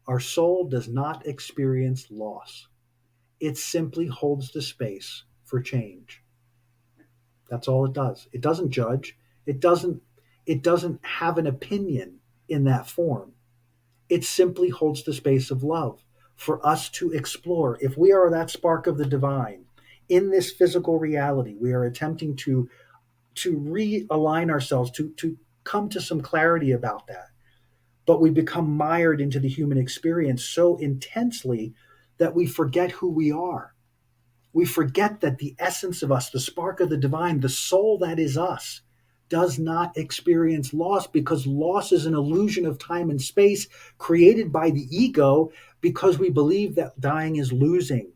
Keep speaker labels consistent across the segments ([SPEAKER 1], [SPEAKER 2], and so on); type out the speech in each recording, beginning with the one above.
[SPEAKER 1] Our soul does not experience loss. It simply holds the space for change. That's all it does. It doesn't judge. It doesn't it doesn't have an opinion in that form. It simply holds the space of love for us to explore. If we are that spark of the divine in this physical reality, we are attempting to realign ourselves, to come to some clarity about that. But we become mired into the human experience so intensely that we forget who we are. We forget that the essence of us, the spark of the divine, the soul that is us, does not experience loss, because loss is an illusion of time and space created by the ego, because we believe that dying is losing,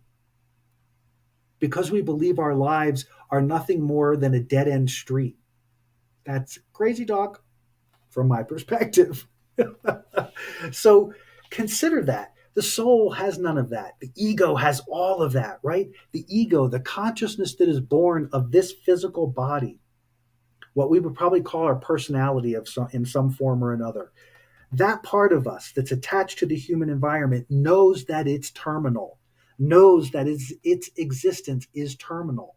[SPEAKER 1] because we believe our lives are nothing more than a dead end street. That's crazy talk from my perspective. So consider that. The soul has none of that. The ego has all of that, right? The ego, the consciousness that is born of this physical body, what we would probably call our personality in some form or another. That part of us that's attached to the human environment knows that it's terminal, knows that its existence is terminal.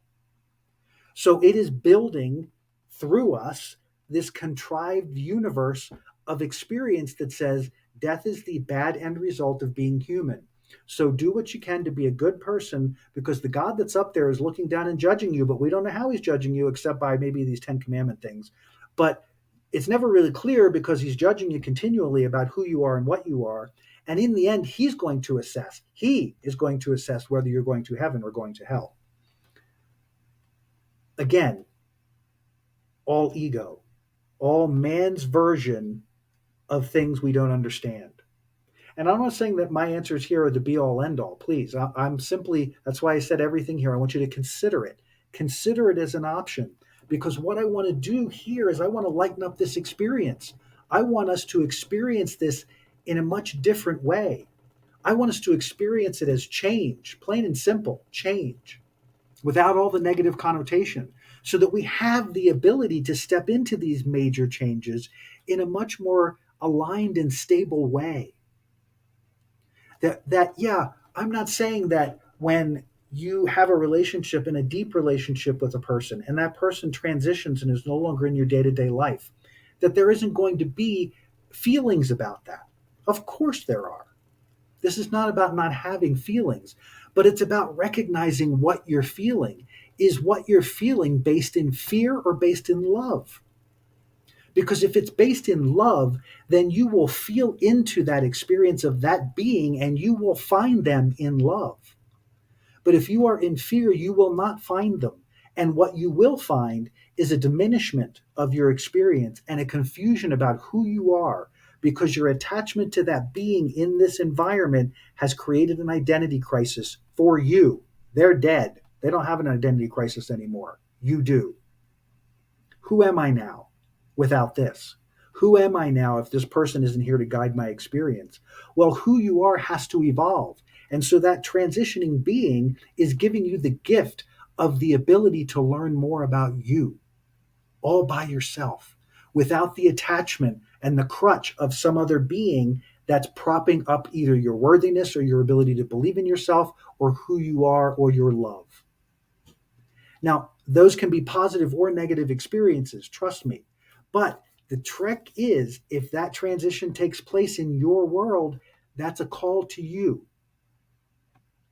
[SPEAKER 1] So it is building through us this contrived universe of experience that says death is the bad end result of being human. So do what you can to be a good person, because the God that's up there is looking down and judging you, but we don't know how he's judging you except by maybe these 10 commandment things. But it's never really clear, because he's judging you continually about who you are and what you are. And in the end, he is going to assess whether you're going to heaven or going to hell. Again, all ego, all man's version of things we don't understand. And I'm not saying that my answers here are the be all end all. Please, I'm simply, that's why I said everything here. I want you to consider it. Consider it as an option, because what I want to do here is I want to lighten up this experience. I want us to experience this in a much different way. I want us to experience it as change, plain and simple, change, without all the negative connotation, so that we have the ability to step into these major changes in a much more aligned and stable way. Yeah, I'm not saying that when you have a relationship and a deep relationship with a person, and that person transitions and is no longer in your day-to-day life, that there isn't going to be feelings about that. Of course there are. This is not about not having feelings, but it's about recognizing what you're feeling. Is what you're feeling based in fear or based in love? Because if it's based in love, then you will feel into that experience of that being and you will find them in love. But if you are in fear, you will not find them. And what you will find is a diminishment of your experience and a confusion about who you are, because your attachment to that being in this environment has created an identity crisis for you. They're dead. They don't have an identity crisis anymore. You do. Who am I now without this? Who am I now if this person isn't here to guide my experience? Well, who you are has to evolve. And so that transitioning being is giving you the gift of the ability to learn more about you all by yourself, without the attachment and the crutch of some other being that's propping up either your worthiness or your ability to believe in yourself or who you are or your love. Now, those can be positive or negative experiences, trust me. But the trick is, if that transition takes place in your world, that's a call to you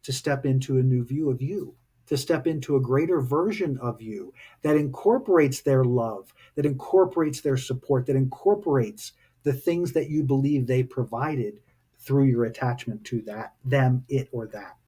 [SPEAKER 1] to step into a new view of you, to step into a greater version of you that incorporates their love, that incorporates their support, that incorporates the things that you believe they provided through your attachment to that, them, it, or that.